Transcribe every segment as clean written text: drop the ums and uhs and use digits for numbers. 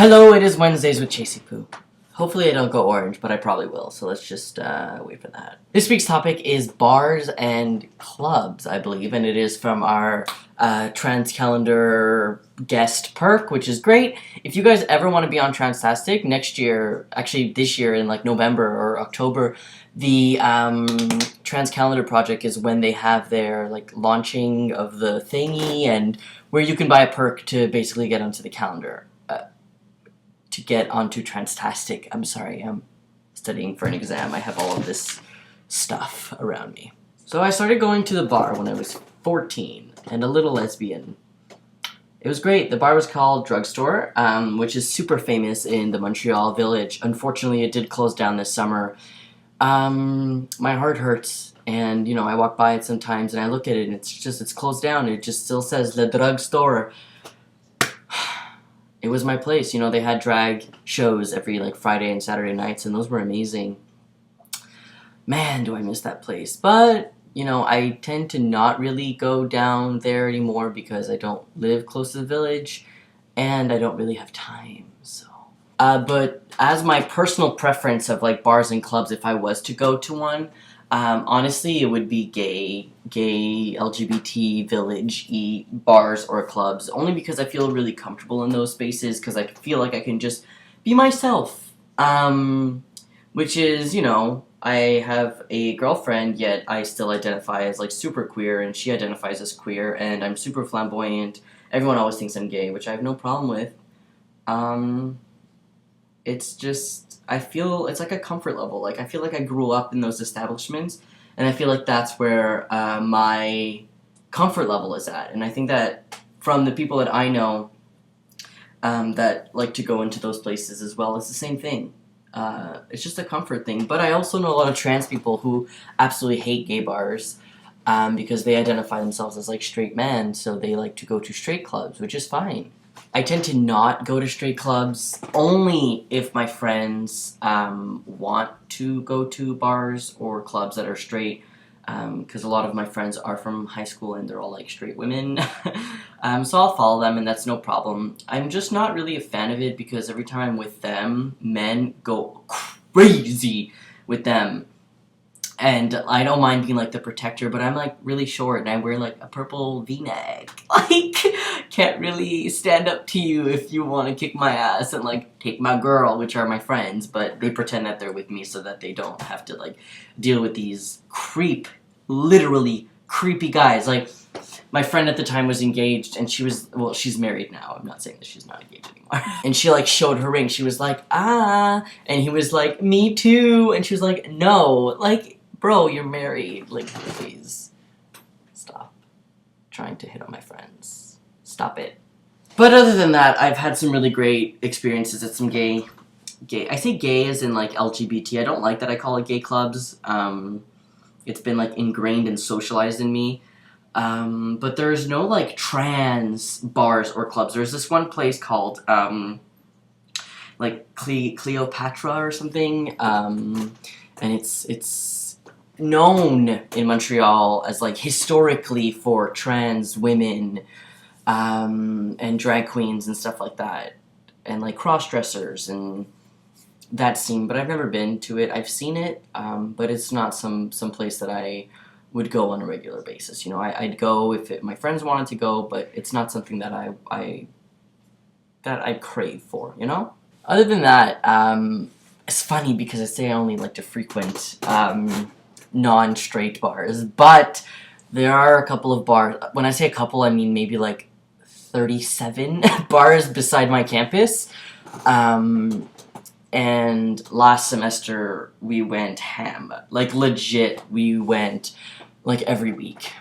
Hello, it is Wednesdays with Chasey Poo. Hopefully I don't go orange, but I probably will, so let's just wait for that. This week's topic is bars and clubs, I believe, and it is from our trans calendar guest perk, which is great. If you guys ever want to be on Transtastic, next year, actually this year in like November or October, the trans calendar project is when they have their like launching of the thingy and where you can buy a perk to basically get onto the calendar. To get onto Transtastic. I'm sorry, I'm studying for an exam. I have all of this stuff around me. So I started going to the bar when I was 14 and a little lesbian. It was great. The bar was called Drugstore, which is super famous in the Montreal village. Unfortunately, it did close down this summer. My heart hurts, and you know, I walk by it sometimes and I look at it and it's closed down. It just still says Le Drugstore. It was my place. You know, they had drag shows every like Friday and Saturday nights, and those were amazing. Man, do I miss that place. But, you know, I tend to not really go down there anymore because I don't live close to the village, and I don't really have time, so. But as my personal preference of like bars and clubs, if I was to go to one, honestly, it would be gay LGBT village-y bars or clubs, only because I feel really comfortable in those spaces, because I feel like I can just be myself, which is, you know, I have a girlfriend, yet I still identify as, like, super queer, and she identifies as queer, and I'm super flamboyant. Everyone always thinks I'm gay, which I have no problem with. It's just, I feel, it's like a comfort level. Like, I feel like I grew up in those establishments, and I feel like that's where my comfort level is at. And I think that from the people that I know that like to go into those places as well, it's the same thing. It's just a comfort thing. But I also know a lot of trans people who absolutely hate gay bars because they identify themselves as like straight men, so they like to go to straight clubs, which is fine. I tend to not go to straight clubs only if my friends want to go to bars or clubs that are straight, because a lot of my friends are from high school and they're all like straight women. So I'll follow them and that's no problem. I'm just not really a fan of it because every time I'm with them, men go crazy with them. And I don't mind being, like, the protector, but I'm, like, really short, and I wear, like, a purple v-neck. Like, can't really stand up to you if you want to kick my ass and, like, take my girl, which are my friends, but they pretend that they're with me so that they don't have to, like, deal with these literally creepy guys. Like, my friend at the time was engaged, and she was, well, she's married now. I'm not saying that she's not engaged anymore. And she, like, showed her ring. She was like, ah, and he was like, me too, and she was like, no, like, bro, you're married. Like, please. Stop trying to hit on my friends. Stop it. But other than that, I've had some really great experiences at some gay, I say gay as in, like, LGBT. I don't like that I call it gay clubs. It's been, like, ingrained and socialized in me. But there's no, like, trans bars or clubs. There's this one place called, like, Cleopatra or something. And it's known in Montreal as, like, historically for trans women, and drag queens and stuff like that, and, like, cross-dressers and that scene, but I've never been to it. I've seen it, but it's not some place that I would go on a regular basis. You know, I'd go if my friends wanted to go, but it's not something that I crave for, you know? Other than that, it's funny because I say I only like to frequent, non-straight bars, but there are a couple of bars. When I say a couple, I mean maybe like 37 bars beside my campus. And last semester we went ham. Like, legit, we went like every week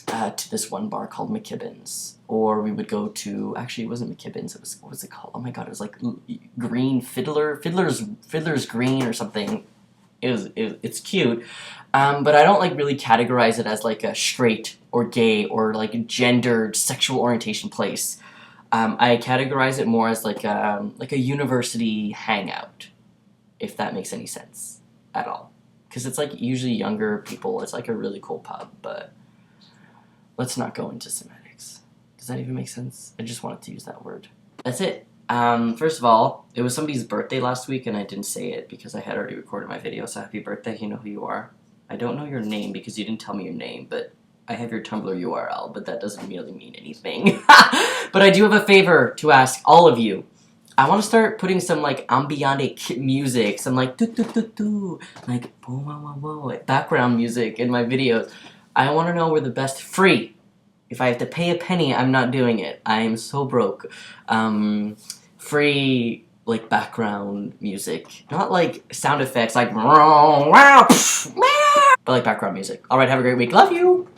to this one bar called McKibben's. Or we would go to, actually it wasn't McKibben's, it was, what was it called? Oh my god, it was like Green Fiddler's Green or something. It's cute. But I don't like really categorize it as like a straight or gay or like gendered sexual orientation place. I categorize it more as like a university hangout, if that makes any sense at all. Because it's like usually younger people. It's like a really cool pub, but let's not go into semantics. Does that even make sense? I just wanted to use that word. That's it. First of all, it was somebody's birthday last week and I didn't say it because I had already recorded my video, so happy birthday, you know who you are. I don't know your name because you didn't tell me your name, but I have your Tumblr URL, but that doesn't really mean anything. But I do have a favor to ask all of you. I want to start putting some, like, ambionic music, some, like, doo-doo-doo-doo, like, whoa, background music in my videos. I want to know where the best free. If I have to pay a penny, I'm not doing it. I am so broke. Free, like, background music. Not, like, sound effects, like, but, like, background music. Alright, have a great week. Love you!